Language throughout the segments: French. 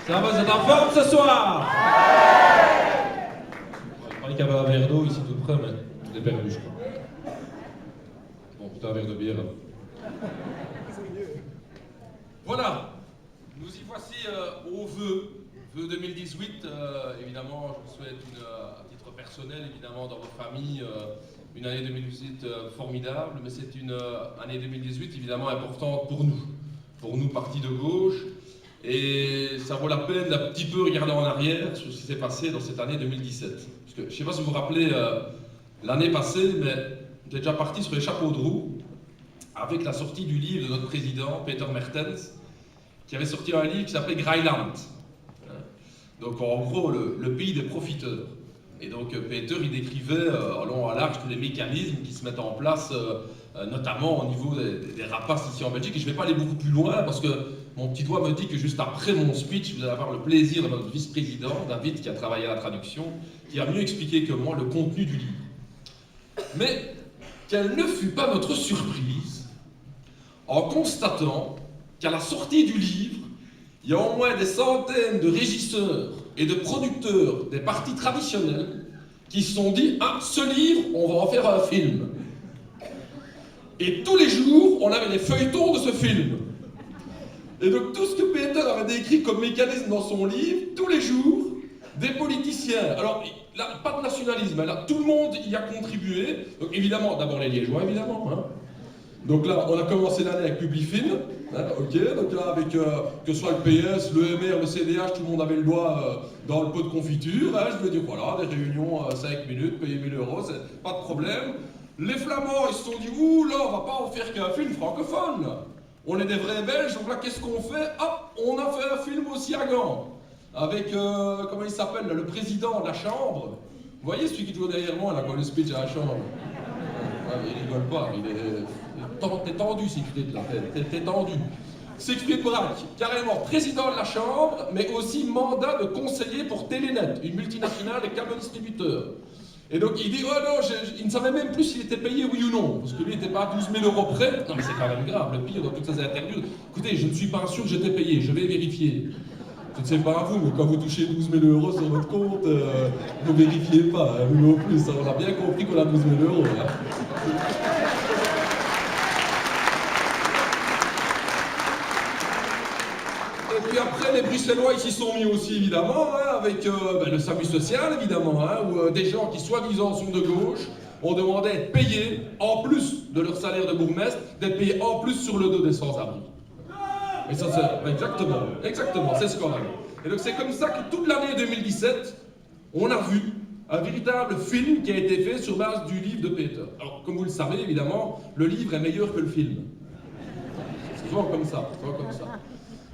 Ça va, vous êtes en forme ce soir? Je croyais qu'il y avait un verre d'eau ici tout près, mais je l'ai perdu, je crois. Bon, putain, un verre de bière. Voilà, nous y voici au vœu 2018. Évidemment, je vous souhaite, à titre personnel, évidemment, dans vos familles, une année 2018 formidable, mais c'est une année 2018 évidemment importante pour nous, partis de gauche. Et ça vaut la peine d'un petit peu regarder en arrière sur ce qui s'est passé dans cette année 2017. Parce que je ne sais pas si vous vous rappelez l'année passée, mais on est déjà parti sur les chapeaux de roue avec la sortie du livre de notre président, Peter Mertens, qui avait sorti un livre qui s'appelait Greiland. Donc en gros, le pays des profiteurs. Et donc Peter, il décrivait en long et en large tous les mécanismes qui se mettent en place, notamment au niveau des rapaces ici en Belgique. Et je ne vais pas aller beaucoup plus loin parce que mon petit doigt me dit que juste après mon speech, vous allez avoir le plaisir de notre vice-président, David, qui a travaillé à la traduction, qui a mieux expliqué que moi le contenu du livre. Mais quelle ne fut pas notre surprise en constatant qu'à la sortie du livre, il y a au moins des centaines de régisseurs et de producteurs des partis traditionnels qui se sont dit « Ah, ce livre, on va en faire un film ». Et tous les jours, on avait les feuilletons de ce film. Et donc tout ce que Peter avait décrit comme mécanisme dans son livre, tous les jours, des politiciens, alors là, pas de nationalisme, là, tout le monde y a contribué. Donc évidemment, d'abord les Liégeois, évidemment. Hein. Donc là, on a commencé l'année avec Publifin, hein, ok, donc là avec que ce soit le PS, le MR, le CDH, tout le monde avait le doigt dans le pot de confiture. Hein, je veux dire, voilà, des réunions 5 minutes, payer 1000 €, c'est pas de problème. Les Flamands, ils se sont dit, ouh là, on va pas en faire qu'un film francophone. On est des vrais Belges, donc là, qu'est-ce qu'on fait? Hop, on a fait un film aussi à Gand. Avec, comment il s'appelle, le président de la Chambre. Vous voyez celui qui joue derrière moi, là, quand le speech à la Chambre? Il rigole pas, t'es tendu, Siegfried, là, t'es tendu. Siegfried Braque, carrément président de la Chambre, mais aussi mandat de conseiller pour Telenet, une multinationale des câbles distributeurs. Et donc il dit, oh non, il ne savait même plus s'il était payé oui ou non, parce que lui n'était pas à 12 000 € près. Non mais c'est quand même grave, le pire dans toutes ces interviews. Écoutez, je ne suis pas sûr que j'étais payé, je vais vérifier. Je ne sais pas à vous, mais quand vous touchez 12 000 € sur votre compte, ne vérifiez pas, hein, vous non plus, on a bien compris qu'on a 12 000 €. Hein. Et puis après, les Bruxellois, ils s'y sont mis aussi, évidemment, hein, avec le SAMU social, évidemment, hein, où des gens qui, soi-disant, sont de gauche, ont demandé à être payés, en plus de leur salaire de bourgmestre, d'être payés en plus sur le dos des sans-abri. Et ça, c'est exactement, c'est scandaleux. Et donc c'est comme ça que toute l'année 2017, on a vu un véritable film qui a été fait sur base du livre de Peter. Alors, comme vous le savez, évidemment, le livre est meilleur que le film. C'est souvent comme ça,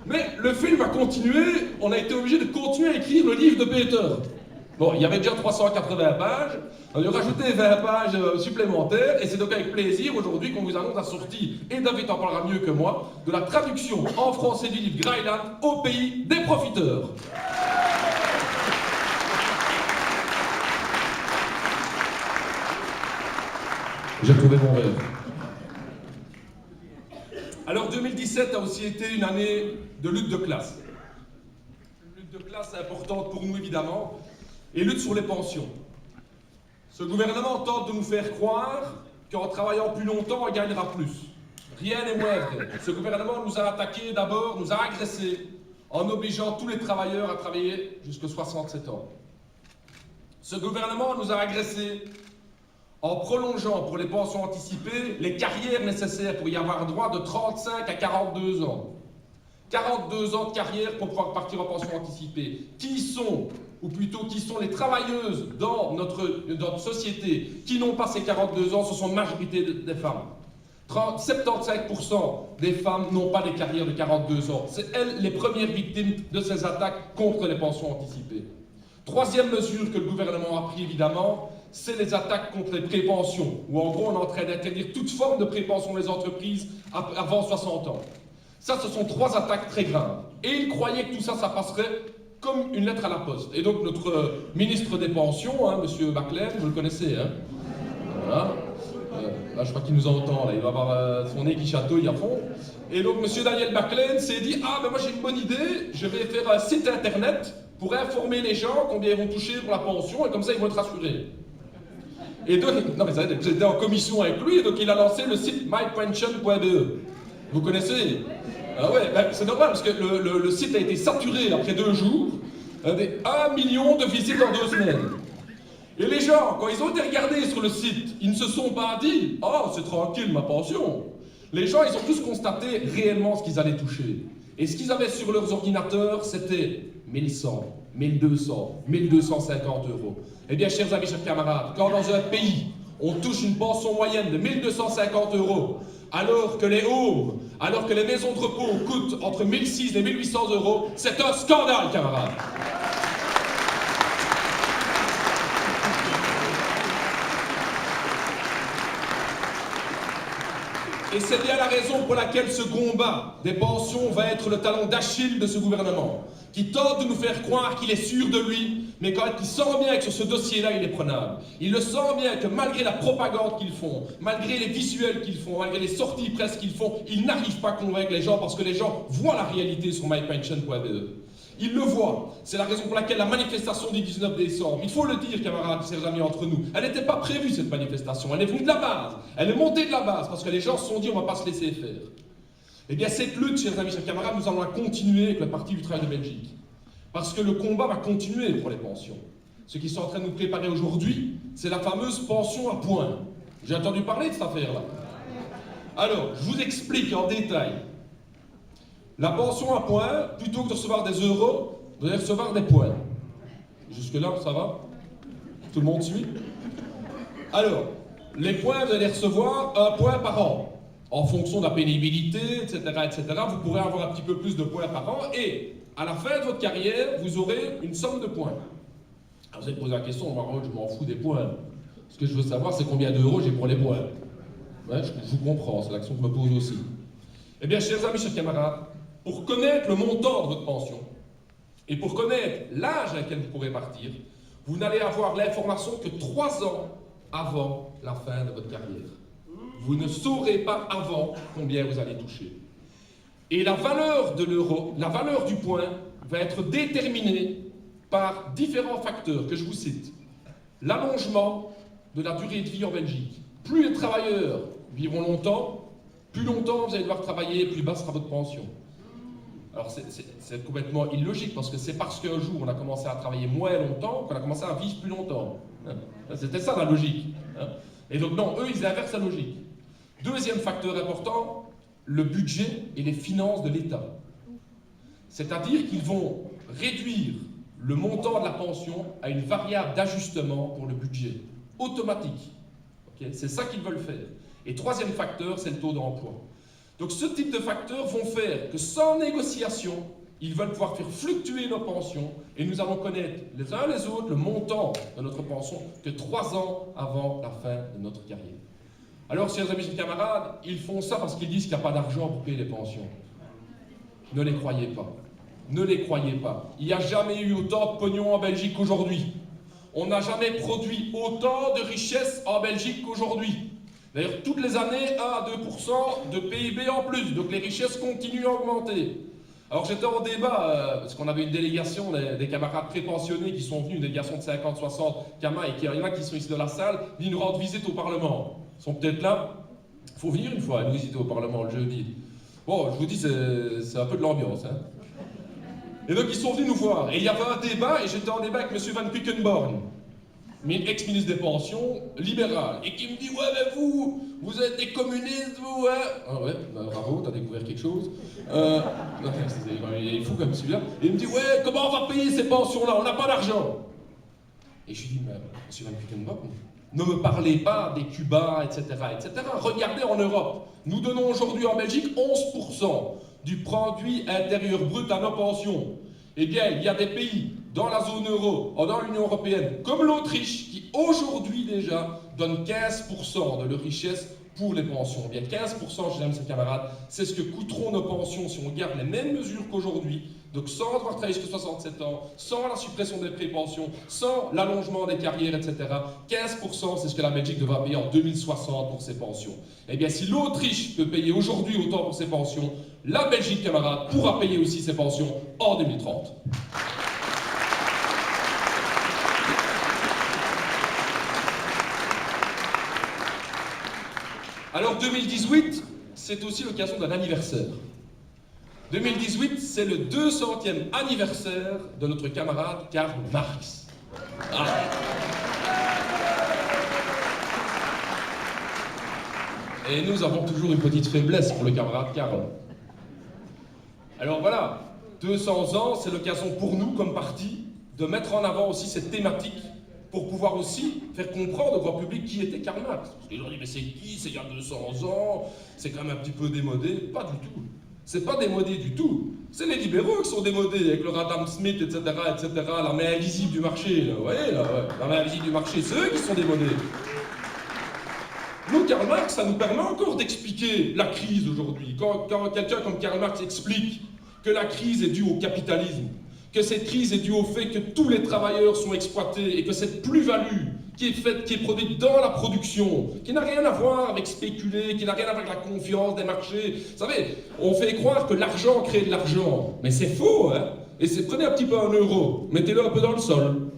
Mais le film a continué, on a été obligé de continuer à écrire le livre de Peter. Bon, il y avait déjà 380 pages, on a rajouté 20 pages supplémentaires, et c'est donc avec plaisir aujourd'hui qu'on vous annonce la sortie, et David en parlera mieux que moi, de la traduction en français du livre Greiland au pays des profiteurs. J'ai trouvé mon rêve. Alors 2017 a aussi été une année de lutte de classe. Une lutte de classe importante pour nous évidemment, et lutte sur les pensions. Ce gouvernement tente de nous faire croire qu'en travaillant plus longtemps, on gagnera plus. Rien n'est moins vrai. Ce gouvernement nous a attaqués d'abord, nous a agressés, en obligeant tous les travailleurs à travailler jusqu'à 67 ans. Ce gouvernement nous a agressés en prolongeant pour les pensions anticipées les carrières nécessaires pour y avoir droit de 35 à 42 ans. 42 ans de carrière pour pouvoir partir en pension anticipée. Qui sont les travailleuses dans notre société qui n'ont pas ces 42 ans? Ce sont la majorité des femmes. 75% des femmes n'ont pas des carrières de 42 ans. C'est elles les premières victimes de ces attaques contre les pensions anticipées. Troisième mesure que le gouvernement a pris évidemment, c'est les attaques contre les prépensions, où en gros on est en train d'interdire toute forme de prépension des entreprises avant 60 ans. Ça, ce sont 3 attaques très graves. Et ils croyaient que tout ça, ça passerait comme une lettre à la poste. Et donc notre ministre des Pensions, hein, M. Baclair, vous le connaissez, hein, voilà. Là, je crois qu'il nous entend, là. Il va avoir son nez qui chatouille à fond. Et donc, monsieur Daniel Baclaine s'est dit, ah, ben moi j'ai une bonne idée, je vais faire un site internet pour informer les gens combien ils vont toucher pour la pension, et comme ça, ils vont être rassurés. Et donc, non mais ça, j'étais en commission avec lui, et donc il a lancé le site mypension.be. Vous connaissez? Ah ouais, ben, c'est normal, parce que le site a été saturé après 2 jours, avec 1 million de visites en 2 semaines. Et les gens, quand ils ont été regardés sur le site, ils ne se sont pas dit « Oh, c'est tranquille ma pension ». Les gens, ils ont tous constaté réellement ce qu'ils allaient toucher. Et ce qu'ils avaient sur leurs ordinateurs, c'était 1100, 1200, 1250 euros. Eh bien, chers amis, chers camarades, quand dans un pays, on touche une pension moyenne de 1250 euros, alors que les homes, alors que les maisons de repos coûtent entre 1600 et 1800 euros, c'est un scandale, camarades. Et c'est bien la raison pour laquelle ce combat des pensions va être le talon d'Achille de ce gouvernement, qui tente de nous faire croire qu'il est sûr de lui, mais quand il sent bien que sur ce dossier-là, il est prenable. Il le sent bien que malgré la propagande qu'ils font, malgré les visuels qu'ils font, malgré les sorties presse qu'ils font, ils n'arrivent pas à convaincre les gens parce que les gens voient la réalité sur mypension.be. Ils le voient. C'est la raison pour laquelle la manifestation du 19 décembre, il faut le dire, camarades, chers amis, entre nous, elle n'était pas prévue, cette manifestation. Elle est venue de la base. Elle est montée de la base, parce que les gens se sont dit, on ne va pas se laisser faire. Eh bien, cette lutte, chers amis, chers camarades, nous allons la continuer avec le Parti du Travail de Belgique. Parce que le combat va continuer pour les pensions. Ce qu'ils sont en train de nous préparer aujourd'hui, c'est la fameuse pension à points. J'ai entendu parler de cette affaire-là. Alors, je vous explique en détail. La pension à points, plutôt que de recevoir des euros, vous allez recevoir des points. Jusque-là, ça va? Tout le monde suit? Alors, les points, vous allez recevoir 1 point par an. En fonction de la pénibilité, etc., etc., vous pourrez avoir un petit peu plus de points par an. Et à la fin de votre carrière, vous aurez une somme de points. Alors vous allez poser la question, moi, je m'en fous des points. Ce que je veux savoir, c'est combien d'euros j'ai pour les points. Ouais, je vous comprends, c'est l'action que je me pose aussi. Eh bien, chers amis, chers camarades, pour connaître le montant de votre pension et pour connaître l'âge à laquelle vous pourrez partir, vous n'allez avoir l'information que 3 ans avant la fin de votre carrière. Vous ne saurez pas avant combien vous allez toucher. Et la valeur de l'euro, la valeur du point, va être déterminée par différents facteurs que je vous cite. L'allongement de la durée de vie en Belgique. Plus les travailleurs vivront longtemps, plus longtemps vous allez devoir travailler, plus basse sera votre pension. Alors c'est complètement illogique, parce que c'est parce qu'un jour on a commencé à travailler moins longtemps qu'on a commencé à vivre plus longtemps. C'était ça la logique. Et donc non, eux ils inversent la logique. Deuxième facteur important, le budget et les finances de l'État. C'est-à-dire qu'ils vont réduire le montant de la pension à une variable d'ajustement pour le budget, automatique. Okay, c'est ça qu'ils veulent faire. Et troisième facteur, c'est le taux d'emploi. Donc ce type de facteurs vont faire que sans négociation, ils veulent pouvoir faire fluctuer nos pensions et nous allons connaître les uns les autres le montant de notre pension que 3 ans avant la fin de notre carrière. Alors, chers amis et camarades, ils font ça parce qu'ils disent qu'il n'y a pas d'argent pour payer les pensions. Ne les croyez pas. Ne les croyez pas. Il n'y a jamais eu autant de pognon en Belgique qu'aujourd'hui. On n'a jamais produit autant de richesses en Belgique qu'aujourd'hui. D'ailleurs, toutes les années, 1 à 2% de PIB en plus. Donc les richesses continuent à augmenter. Alors j'étais en débat, parce qu'on avait une délégation, des camarades prépensionnés qui sont venus, une délégation de 50-60 camarades, et il y en a qui sont ici dans la salle, ils nous rendent visite au Parlement. Ils sont peut-être là. Il faut venir une fois nous visiter au Parlement le jeudi. Bon, je vous dis, c'est un peu de l'ambiance. Hein. Et donc ils sont venus nous voir. Et il y avait un débat, et j'étais en débat avec M. Van Quickenborn, ex-ministre des Pensions, libéral, et qui me dit « Ouais, mais vous êtes des communistes, vous, hein ?» Ah ouais, bah, bravo, t'as découvert quelque chose. Il est fou comme celui-là. Et il me dit « Ouais, comment on va payer ces pensions-là? On n'a pas d'argent. » Et je lui dis « Mais M. Van Quickenborn, ne me parlez pas des Cubains, etc., etc. Regardez en Europe, nous donnons aujourd'hui en Belgique 11% du produit intérieur brut à nos pensions. Eh bien, il y a des pays dans la zone euro, dans l'Union européenne, comme l'Autriche, qui aujourd'hui déjà donne 15% de leur richesse pour les pensions. Eh bien, 15%, chers amis et camarades, c'est ce que coûteront nos pensions si on garde les mêmes mesures qu'aujourd'hui. Donc sans devoir travailler jusqu'à 67 ans, sans la suppression des prépensions, sans l'allongement des carrières, etc. 15%, c'est ce que la Belgique devra payer en 2060 pour ses pensions. Eh bien, si l'Autriche peut payer aujourd'hui autant pour ses pensions, la Belgique, camarades, pourra payer aussi ses pensions en 2030. Alors 2018, c'est aussi l'occasion d'un anniversaire. 2018, c'est le 200e anniversaire de notre camarade Karl Marx. Ah. Et nous avons toujours une petite faiblesse pour le camarade Karl. Alors voilà, 200 ans, c'est l'occasion pour nous, comme parti, de mettre en avant aussi cette thématique pour pouvoir aussi faire comprendre au grand public qui était Karl Marx. Parce que les gens disent, mais c'est qui? C'est il y a 200 ans, c'est quand même un petit peu démodé. Pas du tout. C'est pas démodé du tout. C'est les libéraux qui sont démodés, avec leur Adam Smith, etc., etc., la main invisible du marché, là. Vous voyez, là, ouais. La main invisible du marché, c'est eux qui sont démodés. Nous, Karl Marx, ça nous permet encore d'expliquer la crise aujourd'hui. Quand quelqu'un comme Karl Marx explique que la crise est due au capitalisme, que cette crise est due au fait que tous les travailleurs sont exploités et que cette plus-value qui est produite dans la production, qui n'a rien à voir avec spéculer, qui n'a rien à voir avec la confiance des marchés. Vous savez, on fait croire que l'argent crée de l'argent, mais c'est faux, hein. Et prenez un petit peu un euro, mettez-le un peu dans le sol.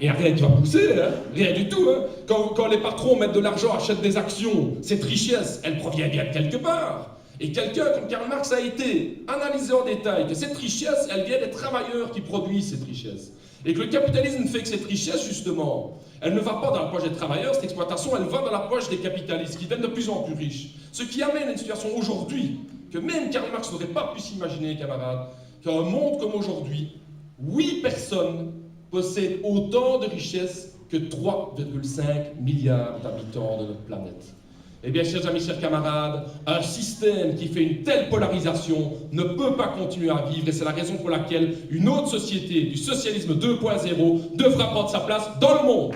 Il n'y a rien qui va pousser, hein. Rien du tout. Hein. Quand les patrons mettent de l'argent, achètent des actions, cette richesse, elle provient bien de quelque part. Et quelqu'un comme Karl Marx a été analysé en détail que cette richesse, elle vient des travailleurs qui produisent cette richesse. Et que le capitalisme fait que cette richesse, justement, elle ne va pas dans la poche des travailleurs, cette exploitation, elle va dans la poche des capitalistes qui deviennent de plus en plus riches. Ce qui amène à une situation aujourd'hui que même Karl Marx n'aurait pas pu s'imaginer, camarades, qu'un monde comme aujourd'hui, 8 personnes possèdent autant de richesses que 3,5 milliards d'habitants de notre planète. Eh bien, chers amis, chers camarades, un système qui fait une telle polarisation ne peut pas continuer à vivre et c'est la raison pour laquelle une autre société du socialisme 2.0 devra prendre sa place dans le monde.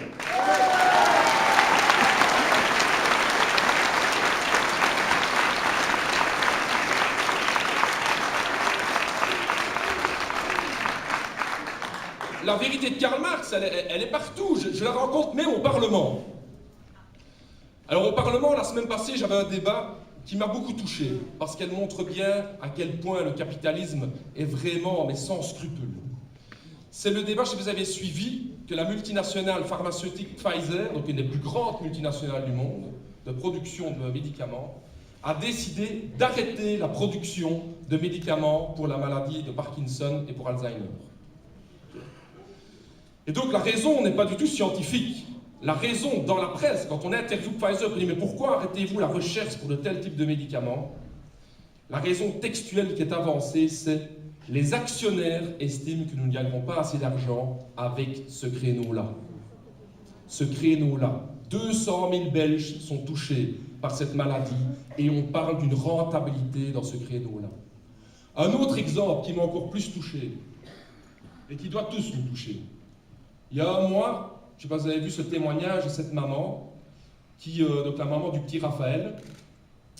La vérité de Karl Marx, elle est partout. Je la rencontre même au Parlement. Alors au Parlement, la semaine passée, j'avais un débat qui m'a beaucoup touché, parce qu'elle montre bien à quel point le capitalisme est vraiment, mais sans scrupules. C'est le débat, si vous avez suivi, que la multinationale pharmaceutique Pfizer, donc une des plus grandes multinationales du monde, de production de médicaments, a décidé d'arrêter la production de médicaments pour la maladie de Parkinson et pour Alzheimer. Et donc la raison n'est pas du tout scientifique. La raison, dans la presse, quand on interviewe Pfizer, on dit « Mais pourquoi arrêtez-vous la recherche pour de tels types de médicaments ?» La raison textuelle qui est avancée, c'est « Les actionnaires estiment que nous ne gagnerons pas assez d'argent avec ce créneau-là. » Ce créneau-là. 200 000 Belges sont touchés par cette maladie et on parle d'une rentabilité dans ce créneau-là. Un autre exemple qui m'a encore plus touché et qui doit tous nous toucher. Il y a un mois, je ne sais pas si vous avez vu ce témoignage de cette maman, donc la maman du petit Raphaël,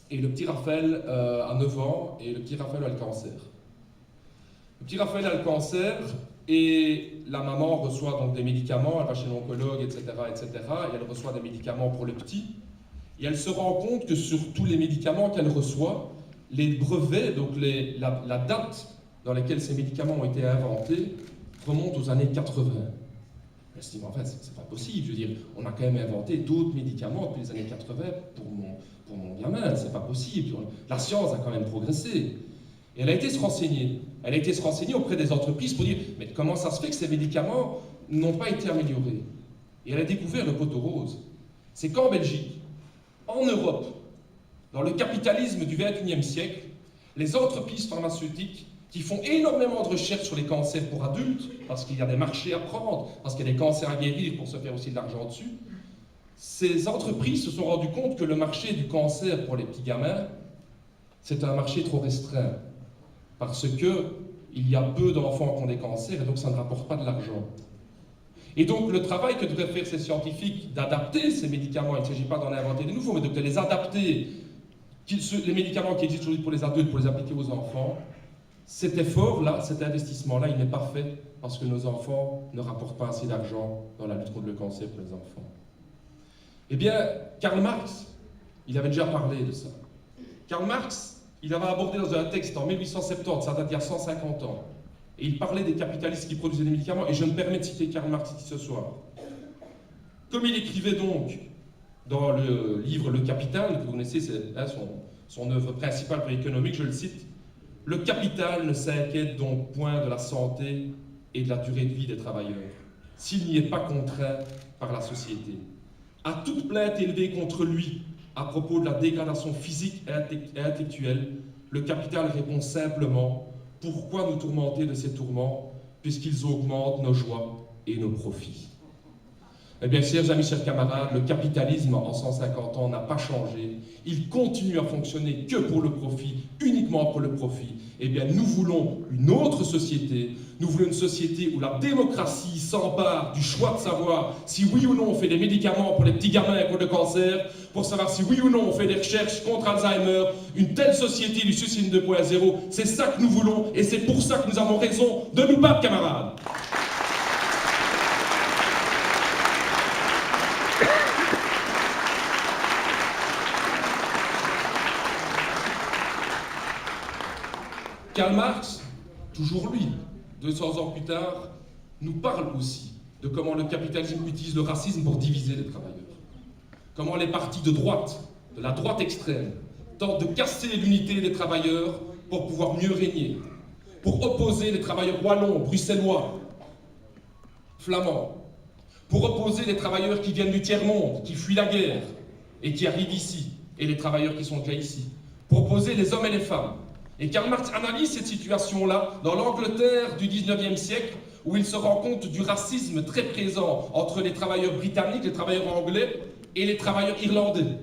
et le petit Raphaël a 9 ans, et le petit Raphaël a le cancer. Le petit Raphaël a le cancer, et la maman reçoit donc des médicaments, elle va chez l'oncologue, etc., etc., et elle reçoit des médicaments pour le petit, et elle se rend compte que sur tous les médicaments qu'elle reçoit, les brevets, donc la date dans laquelle ces médicaments ont été inventés, remonte aux années 80. Elle se dit, mais en fait, c'est pas possible. Je veux dire, on a quand même inventé d'autres médicaments depuis les années 80 pour mon gamin. C'est pas possible. La science a quand même progressé. Et elle a été se renseigner. Elle a été se renseigner auprès des entreprises pour dire, mais comment ça se fait que ces médicaments n'ont pas été améliorés? Et elle a découvert le poteau rose. C'est qu'en Belgique, en Europe, dans le capitalisme du XXIe siècle, les entreprises pharmaceutiques qui font énormément de recherches sur les cancers pour adultes, parce qu'il y a des marchés à prendre, parce qu'il y a des cancers à guérir pour se faire aussi de l'argent dessus, ces entreprises se sont rendues compte que le marché du cancer pour les petits gamins, c'est un marché trop restreint, parce qu'il y a peu d'enfants qui ont des cancers, et donc ça ne rapporte pas de l'argent. Et donc le travail que devraient faire ces scientifiques d'adapter ces médicaments, il ne s'agit pas d'en inventer de nouveaux, mais de les adapter, les médicaments qui existent aujourd'hui pour les adultes, pour les appliquer aux enfants, cet effort-là, cet investissement-là, il n'est pas fait parce que nos enfants ne rapportent pas assez d'argent dans la lutte contre le cancer pour les enfants. Eh bien, Karl Marx, il avait déjà parlé de ça. Karl Marx, il avait abordé dans un texte en 1870, ça date d'il y a 150 ans, et il parlait des capitalistes qui produisaient des médicaments, et je me permets de citer Karl Marx ici ce soir. Comme il écrivait donc dans le livre Le Capital, que vous connaissez, c'est son œuvre principale pour l'économique, je le cite, « Le capital ne s'inquiète donc point de la santé et de la durée de vie des travailleurs, s'il n'y est pas contraint par la société. À toute plainte élevée contre lui à propos de la dégradation physique et intellectuelle, le capital répond simplement « Pourquoi nous tourmenter de ces tourments, puisqu'ils augmentent nos joies et nos profits ?» Eh bien, chers amis, chers camarades, le capitalisme en 150 ans n'a pas changé. Il continue à fonctionner que pour le profit, uniquement pour le profit. Eh bien, nous voulons une autre société. Nous voulons une société où la démocratie s'empare du choix de savoir si oui ou non on fait des médicaments pour les petits gamins contre le cancer, pour savoir si oui ou non on fait des recherches contre Alzheimer. Une telle société du suicide 2.0, c'est ça que nous voulons et c'est pour ça que nous avons raison de nous battre, camarades. Karl Marx, toujours lui, 200 ans plus tard, nous parle aussi de comment le capitalisme utilise le racisme pour diviser les travailleurs. Comment les partis de droite, de la droite extrême, tentent de casser l'unité des travailleurs pour pouvoir mieux régner, pour opposer les travailleurs wallons, bruxellois, flamands, pour opposer les travailleurs qui viennent du tiers-monde, qui fuient la guerre et qui arrivent ici, et les travailleurs qui sont déjà ici, pour opposer les hommes et les femmes. Et Karl Marx analyse cette situation-là dans l'Angleterre du 19e siècle, où il se rend compte du racisme très présent entre les travailleurs britanniques, les travailleurs anglais et les travailleurs irlandais.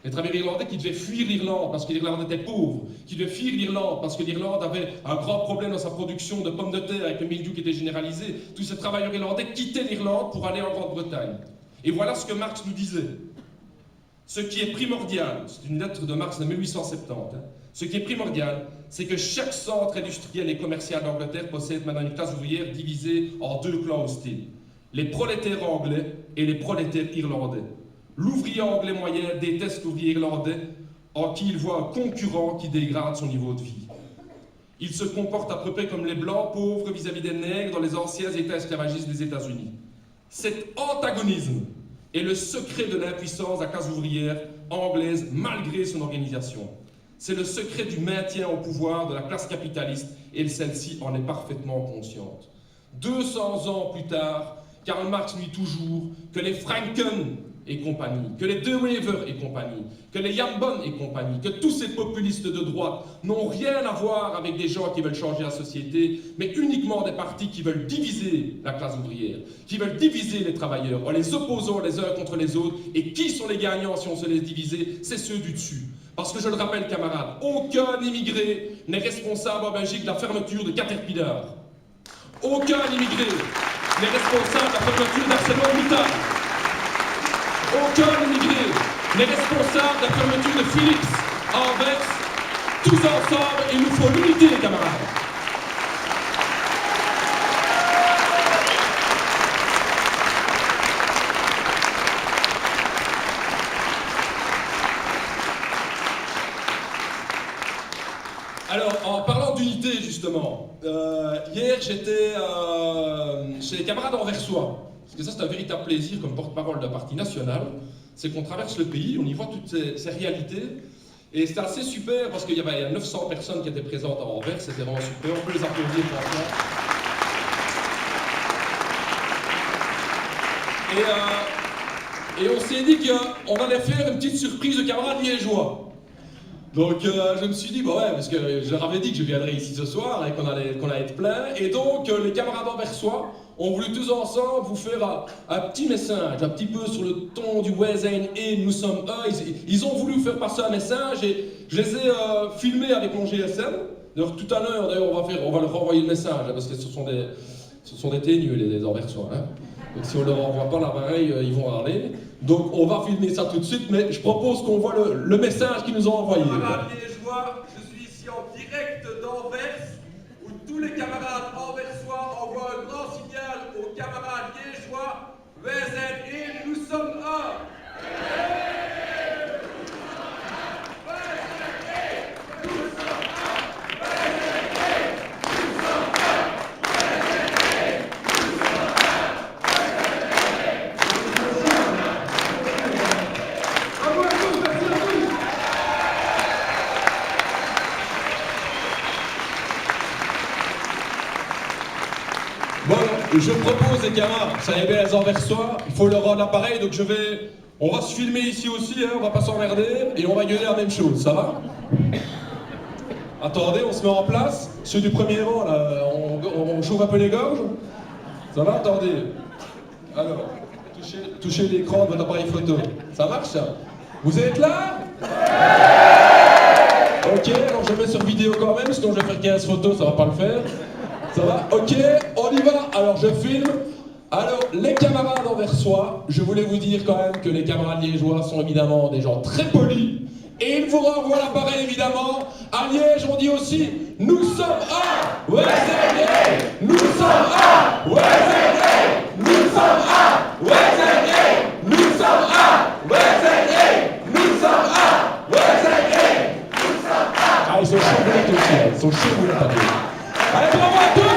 Les travailleurs irlandais qui devaient fuir l'Irlande parce que l'Irlande était pauvre, qui devaient fuir l'Irlande parce que l'Irlande avait un grand problème dans sa production de pommes de terre avec le mildiou qui était généralisé. Tous ces travailleurs irlandais quittaient l'Irlande pour aller en Grande-Bretagne. Et voilà ce que Marx nous disait. Ce qui est primordial, c'est une lettre de Marx de 1870, ce qui est primordial, c'est que chaque centre industriel et commercial d'Angleterre possède maintenant une classe ouvrière divisée en deux clans hostiles. Les prolétaires anglais et les prolétaires irlandais. L'ouvrier anglais moyen déteste l'ouvrier irlandais en qui il voit un concurrent qui dégrade son niveau de vie. Il se comporte à peu près comme les blancs pauvres vis-à-vis des nègres dans les anciens États esclavagistes des États-Unis. Cet antagonisme est le secret de l'impuissance de la classe ouvrière anglaise malgré son organisation. C'est le secret du maintien au pouvoir de la classe capitaliste et celle-ci en est parfaitement consciente. 200 ans plus tard, Karl Marx nous dit toujours que les Franken et compagnie, que les De Wever et compagnie, que les Jambon et compagnie, que tous ces populistes de droite n'ont rien à voir avec des gens qui veulent changer la société, mais uniquement des partis qui veulent diviser la classe ouvrière, qui veulent diviser les travailleurs, en les opposant les uns contre les autres. Et qui sont les gagnants si on se laisse diviser? C'est ceux du dessus. Parce que je le rappelle, camarades, aucun immigré n'est responsable en Belgique de la fermeture de Caterpillar. Aucun immigré n'est responsable de la fermeture d'ArcelorMittal. Aucun immigré n'est responsable de la fermeture de Philips à Anvers. Tous ensemble, il nous faut l'unité, camarades. Alors, en parlant d'unité, justement, hier j'étais chez les camarades anversois. Parce que ça, c'est un véritable plaisir comme porte-parole d'un parti national. C'est qu'on traverse le pays, on y voit toutes ces réalités. Et c'était assez super parce qu'il y avait 900 personnes qui étaient présentes à Anvers. C'était vraiment super. On peut les applaudir, franchement. Et on s'est dit qu'on allait faire une petite surprise de camarades liégeois. Donc je me suis dit, bah ouais, parce que je leur avais dit que je viendrais ici ce soir et qu'on allait être plein. Et donc les camarades anversois ont voulu tous ensemble vous faire un petit message, un petit peu sur le ton du Wezen et nous sommes un. Ils ont voulu vous faire passer un message et je les ai filmés avec mon GSM. D'ailleurs tout à l'heure, on va leur renvoyer le message, parce que ce sont des ténus les anversois. Hein. Donc si on ne leur envoie pas l'appareil, ils vont râler. Donc on va filmer ça tout de suite, mais je propose qu'on voit le message qu'ils nous ont envoyé. Voilà, liégeois, je suis ici en direct d'Anvers je propose les camarades, ça y est bien les Anversois, il faut leur rendre l'appareil, donc on va se filmer ici aussi, hein, on va pas s'emmerder, et on va gueuler la même chose, ça va? Attendez, on se met en place, ceux du premier rang là, on chauffe un peu les gorges, ça va? Attendez, alors, touchez l'écran de votre appareil photo, ça marche ça? Vous êtes là? Ok, alors je mets sur vidéo quand même, sinon je vais faire 15 photos, ça va pas le faire. Ça va? Ok, on y va. Alors je filme. Alors les camarades anversois, je voulais vous dire quand même que les camarades liégeois sont évidemment des gens très polis. Et ils vous renvoient l'appareil évidemment. À Liège, on dit aussi nous sommes à Wezerghe. Nous sommes à Wezerghe. Nous sommes à Wezerghe. Nous sommes à Wezerghe. Nous sommes à Wezerghe. Ah, ils sont chamboulettes aussi, hein. Ils sont chamboulettes à Dieu. Allez, bravo à tous!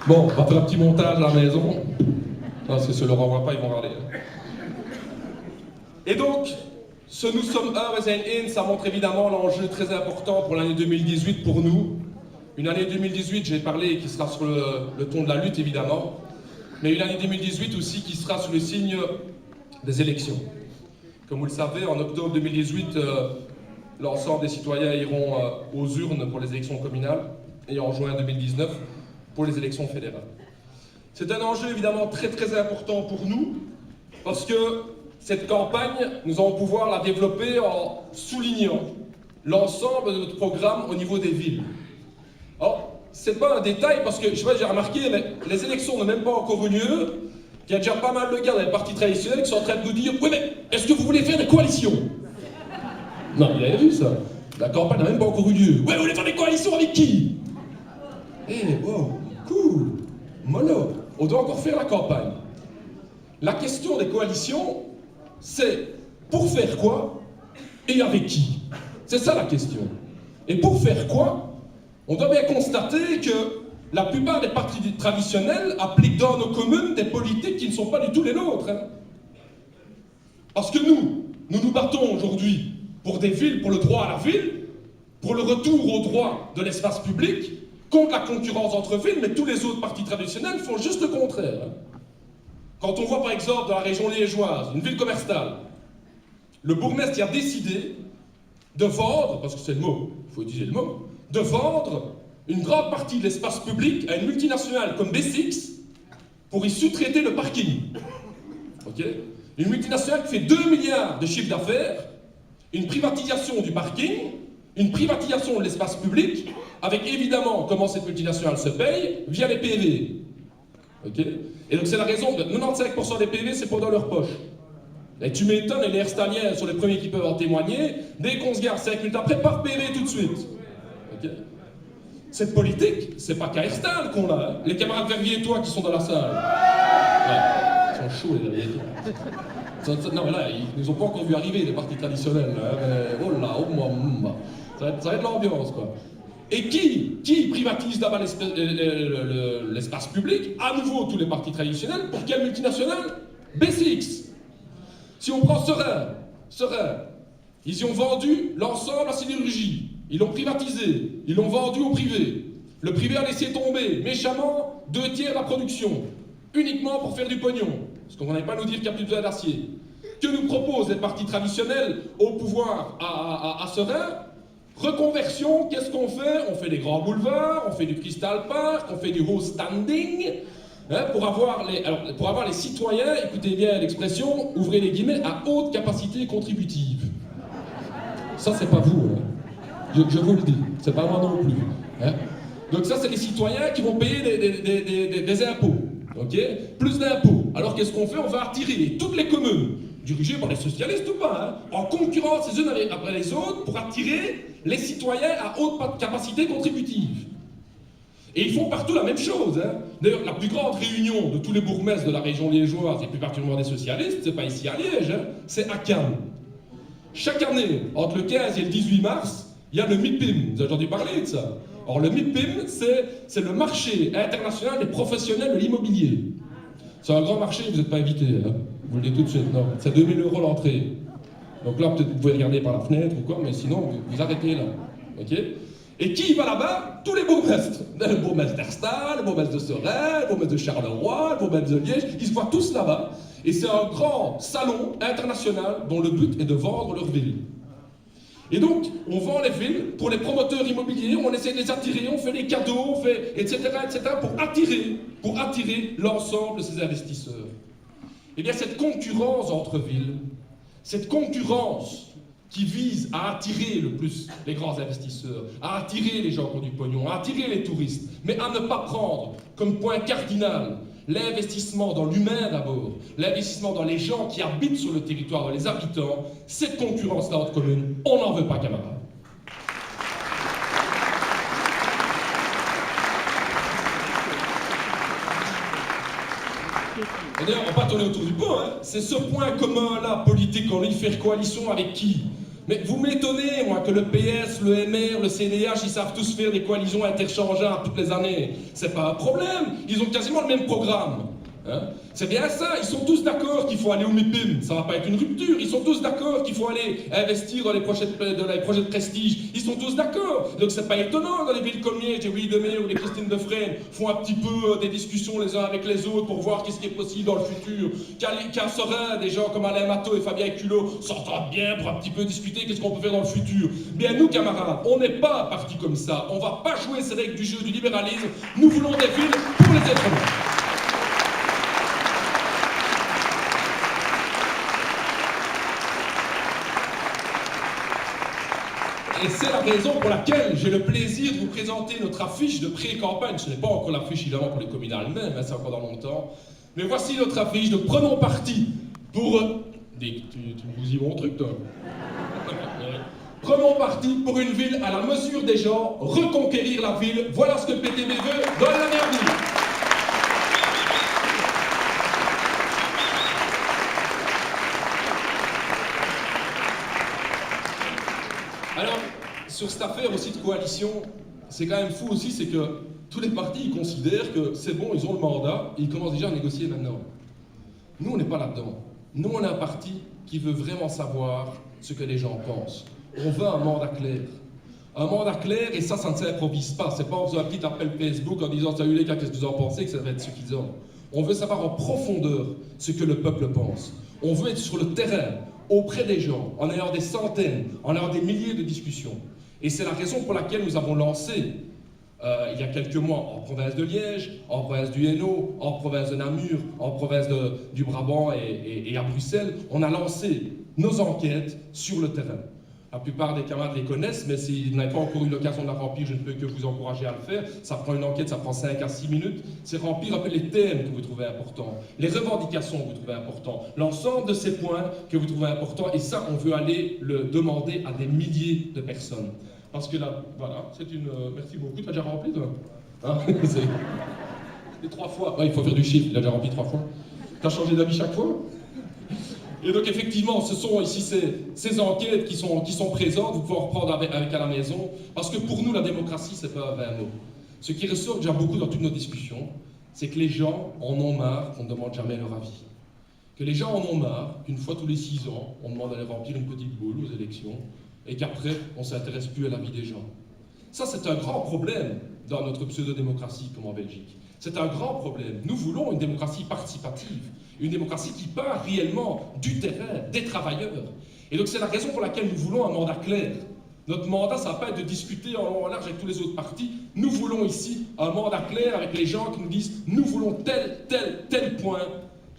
Bon, on va faire un petit montage à la maison. Parce que si on ne le renvoie pas, ils vont râler. Et donc, ce Nous sommes un Wezerghe, ça montre évidemment l'enjeu très important pour l'année 2018 pour nous. Une année 2018, j'ai parlé, qui sera sur le ton de la lutte évidemment. Mais une année 2018 aussi qui sera sous le signe des élections. Comme vous le savez, en octobre 2018, l'ensemble des citoyens iront aux urnes pour les élections communales et en juin 2019 pour les élections fédérales. C'est un enjeu évidemment très très important pour nous parce que cette campagne, nous allons pouvoir la développer en soulignant l'ensemble de notre programme au niveau des villes. Alors, c'est pas un détail parce que, je sais pas, j'ai remarqué, mais les élections n'ont même pas encore eu lieu. Il y a déjà pas mal de gars dans les partis traditionnels qui sont en train de nous dire « Oui, mais est-ce que vous voulez faire des coalitions ?» Non, vous avez vu ça. La campagne n'a même pas encore eu lieu. « Ouais, vous voulez faire des coalitions avec qui ?» Eh, wow, cool, mono. On doit encore faire la campagne. La question des coalitions, c'est pour faire quoi et avec qui? C'est ça la question. Et pour faire quoi? On doit bien constater que la plupart des partis traditionnels appliquent dans nos communes des politiques qui ne sont pas du tout les nôtres. Hein. Parce que nous nous battons aujourd'hui pour des villes, pour le droit à la ville, pour le retour au droit de l'espace public, contre la concurrence entre villes, mais tous les autres partis traditionnels font juste le contraire. Hein. Quand on voit par exemple dans la région liégeoise, une ville commerciale, le bourgmestre y a décidé de vendre, parce que c'est le mot, il faut utiliser le mot, de vendre une grande partie de l'espace public à une multinationale comme B6 pour y sous-traiter le parking. Okay. Une multinationale qui fait 2 milliards de chiffre d'affaires, une privatisation du parking, une privatisation de l'espace public, avec évidemment comment cette multinationale se paye, via les PV. Okay. Et donc c'est la raison de 95% des PV, c'est pour dans leur poche. Et tu m'étonnes, et les Herstaliens sont les premiers qui peuvent en témoigner, dès qu'on se gare 5 minutes après, par PV tout de suite. Okay. Cette politique, c'est pas qu'à Herstal qu'on l'a. Hein. Les camarades Verviers et toi qui sont dans la salle. Ouais, ils sont chauds les Verviers. Non mais là, ils nous ont pas encore vu arriver, les partis traditionnels. Hein, mais, oh là, oh moi, ça va être l'ambiance quoi. Et qui privatise d'abord l'espace public? À nouveau tous les partis traditionnels. Pour quelle multinationale? B6. Si on prend Serein, ils y ont vendu l'ensemble à la sidérurgie. Ils l'ont privatisé, ils l'ont vendu au privé. Le privé a laissé tomber méchamment 2/3 de la production, uniquement pour faire du pognon. Parce qu'on n'allait pas nous dire qu'il n'y a plus besoin d'acier. Que nous proposent les partis traditionnels au pouvoir à Serein? Reconversion, qu'est-ce qu'on fait? On fait des grands boulevards, on fait du Crystal Park, on fait du haut standing. Hein, pour avoir les citoyens, écoutez bien l'expression, ouvrez les guillemets, à haute capacité contributive. Ça, c'est pas vous. Hein. Je vous le dis, c'est pas moi non plus. Hein. Donc ça, c'est les citoyens qui vont payer des impôts. Okay. Plus d'impôts. Alors qu'est-ce qu'on fait? On va attirer toutes les communes, dirigées par les socialistes ou pas, hein, en concurrence les unes après les autres pour attirer les citoyens à haute capacité contributive. Et ils font partout la même chose. Hein. D'ailleurs, la plus grande réunion de tous les bourgmestres de la région liégeoise, et plus particulièrement des socialistes, c'est pas ici à Liège, hein, c'est à Cannes. Chaque année, entre le 15 et le 18 mars, il y a le MIPIM. Vous avez entendu parler de ça? Alors le MIPIM, c'est le marché international des professionnels de l'immobilier. C'est un grand marché, vous n'êtes pas invité. Hein. Vous le dites tout de suite, non. C'est 2000 € l'entrée. Donc là, peut-être vous pouvez regarder par la fenêtre ou quoi, mais sinon, vous arrêtez là. Ok? Et qui va là-bas? Tous les bourgmestres. Le bourgmestre d'Erstal, le bourgmestre de Sorel, le bourgmestre de Charleroi, le bourgmestre de Liège, ils se voient tous là-bas. Et c'est un grand salon international dont le but est de vendre leur ville. Et donc, on vend les villes pour les promoteurs immobiliers, on essaie de les attirer, on fait des cadeaux, on fait etc., pour attirer l'ensemble de ces investisseurs. Eh bien, cette concurrence entre villes, cette concurrence qui vise à attirer le plus les grands investisseurs, à attirer les gens qui ont du pognon, à attirer les touristes, mais à ne pas prendre comme point cardinal l'investissement dans l'humain d'abord, l'investissement dans les gens qui habitent sur le territoire, dans les habitants, cette concurrence-là entre communes, on n'en veut pas, camarades. D'ailleurs, on va pas tourner autour du pot, hein. C'est ce point commun-là, politique, on y fait coalition avec qui? Mais vous m'étonnez, moi, que le PS, le MR, le CDH, ils savent tous faire des coalitions interchangeables toutes les années. C'est pas un problème, ils ont quasiment le même programme. Hein? C'est bien ça, ils sont tous d'accord qu'il faut aller au MIPIM, ça va pas être une rupture, ils sont tous d'accord qu'il faut aller investir dans les projets de prestige, ils sont tous d'accord. Donc c'est pas étonnant dans les villes comme Liège, Willy Demey ou les Christine Defresne font un petit peu des discussions les uns avec les autres pour voir qu'est-ce qui est possible dans le futur. Qu'à Sorin, des gens comme Alain Matteau et Fabien Culot s'entendent bien pour un petit peu discuter qu'est-ce qu'on peut faire dans le futur. Bien nous camarades, on n'est pas partis comme ça, on va pas jouer ces règles du jeu du libéralisme, nous voulons des villes pour les êtres humains. Et c'est la raison pour laquelle j'ai le plaisir de vous présenter notre affiche de pré-campagne. Ce n'est pas encore l'affiche évidemment pour les communales même, hein, c'est encore dans longtemps. Mais voici notre affiche de prenons parti pour... Tu vous y vas mon truc toi. Prenons parti pour une ville à la mesure des gens, reconquérir la ville. Voilà ce que le PTB veut dans l'année à venir. Alors, sur cette affaire aussi de coalition, c'est quand même fou aussi, c'est que tous les partis ils considèrent que c'est bon, ils ont le mandat, et ils commencent déjà à négocier maintenant. Nous, on n'est pas là-dedans. Nous, on est un parti qui veut vraiment savoir ce que les gens pensent. On veut un mandat clair. Un mandat clair, et ça ne s'improvise pas. C'est pas en faisant un petit appel Facebook en disant « Salut les gars, qu'est-ce que vous en pensez ?» que ça va être suffisant. On veut savoir en profondeur ce que le peuple pense. On veut être sur le terrain, auprès des gens, en ayant des centaines, en ayant des milliers de discussions. Et c'est la raison pour laquelle nous avons lancé, il y a quelques mois, en province de Liège, en province du Hainaut, en province de Namur, en province du Brabant et à Bruxelles, on a lancé nos enquêtes sur le terrain. La plupart des camarades les connaissent, mais si vous n'avez pas encore eu l'occasion de la remplir, je ne peux que vous encourager à le faire. Ça prend une enquête, ça prend 5 à 6 minutes. C'est remplir un peu les thèmes que vous trouvez importants, les revendications que vous trouvez importantes, l'ensemble de ces points que vous trouvez importants. Et ça, on veut aller le demander à des milliers de personnes. Parce que là, voilà, c'est une... merci beaucoup, tu as déjà rempli, toi hein c'est 3 fois. Ouais, il faut faire du chiffre, il a déjà rempli 3 fois. Tu as changé d'avis chaque fois? Et donc effectivement, ce sont ici ces enquêtes qui sont présentes, vous pouvez en reprendre avec à la maison, parce que pour nous, la démocratie, c'est pas 20 mots. Ce qui ressort déjà beaucoup dans toutes nos discussions, c'est que les gens en ont marre qu'on ne demande jamais leur avis. Que les gens en ont marre qu'une fois tous les 6 ans, on demande d'aller remplir une petite boule aux élections, et qu'après, on ne s'intéresse plus à la vie des gens. Ça, c'est un grand problème dans notre pseudo-démocratie, comme en Belgique. C'est un grand problème. Nous voulons une démocratie participative, une démocratie qui part réellement du terrain, des travailleurs. Et donc c'est la raison pour laquelle nous voulons un mandat clair. Notre mandat, ça ne va pas être de discuter en long en large avec tous les autres partis. Nous voulons ici un mandat clair avec les gens qui nous disent « nous voulons tel point »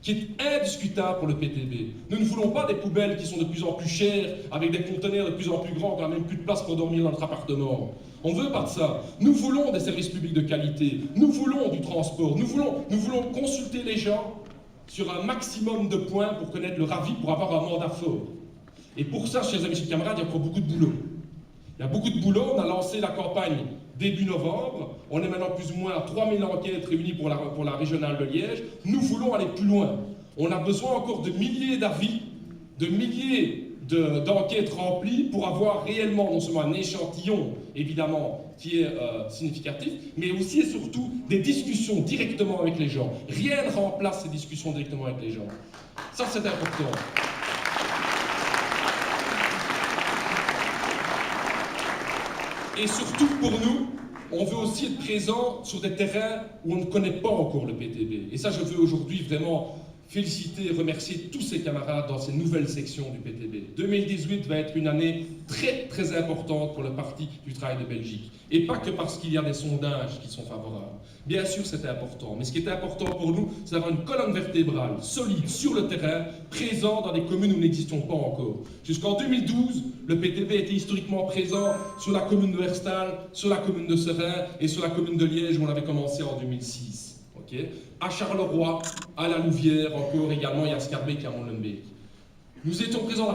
qui est indiscutable pour le PTB. Nous ne voulons pas des poubelles qui sont de plus en plus chères, avec des conteneurs de plus en plus grands, qu'on n'a même plus de place pour dormir dans notre appartement. On ne veut pas de ça. Nous voulons des services publics de qualité. Nous voulons du transport. Nous voulons consulter les gens sur un maximum de points pour connaître leur avis, pour avoir un mandat fort. Et pour ça, chers amis, chers camarades, il y a encore beaucoup de boulot. Il y a beaucoup de boulot. On a lancé la campagne début novembre. On est maintenant plus ou moins à 3000 enquêtes réunies pour la régionale de Liège. Nous voulons aller plus loin. On a besoin encore de milliers d'avis, de milliers d'enquêtes remplies pour avoir réellement non seulement un échantillon, évidemment, qui est significatif, mais aussi et surtout des discussions directement avec les gens. Rien ne remplace ces discussions directement avec les gens. Ça, c'est important. Et surtout pour nous, on veut aussi être présent sur des terrains où on ne connaît pas encore le PTB. Et ça, je veux aujourd'hui vraiment féliciter et remercier tous ces camarades dans ces nouvelles sections du PTB. 2018 va être une année très très importante pour le Parti du Travail de Belgique. Et pas que parce qu'il y a des sondages qui sont favorables. Bien sûr, c'est important. Mais ce qui est important pour nous, c'est d'avoir une colonne vertébrale solide sur le terrain, présent dans des communes où nous n'existons pas encore. Jusqu'en 2012, le PTB était historiquement présent sur la commune de Herstal, sur la commune de Serein et sur la commune de Liège où on avait commencé en 2006. Okay, à Charleroi, à la Louvière, encore également, et à Scarbeck et à Molenbeek. Nous étions présents